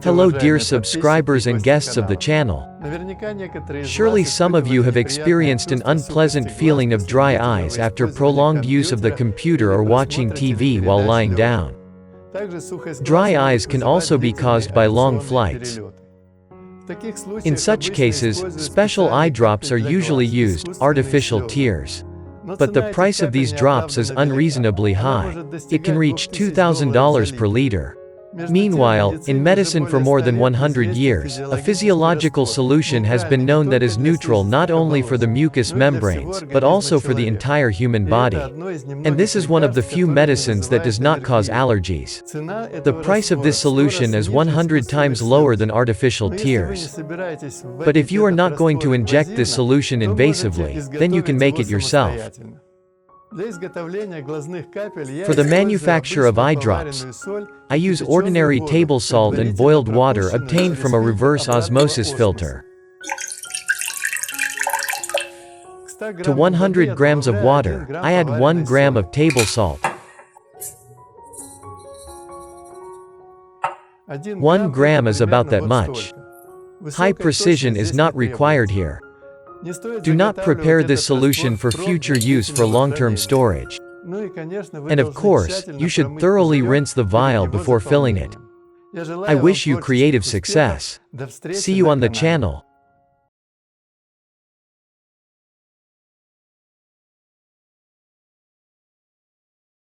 Hello dear subscribers and guests of the channel. Surely some of you have experienced an unpleasant feeling of dry eyes after prolonged use of the computer or watching TV while lying down. Dry eyes can also be caused by long flights. In such cases, special eye drops are usually used, artificial tears. But the price of these drops is unreasonably high. It can reach $2,000 per liter. Meanwhile, in medicine for more than 100 years, a physiological solution has been known that is neutral not only for the mucous membranes, but also for the entire human body. And this is one of the few medicines that does not cause allergies. The price of this solution is 100 times lower than artificial tears. But if you are not going to inject this solution invasively, then you can make it yourself. For the manufacture of eye drops, I use ordinary table salt and boiled water obtained from a reverse osmosis filter. To 100 grams of water, I add 1 gram of table salt. 1 gram is about that much. High precision is not required here. Do not prepare this solution for future use for long-term storage. And of course, you should thoroughly rinse the vial before filling it. I wish you creative success. See you on the channel.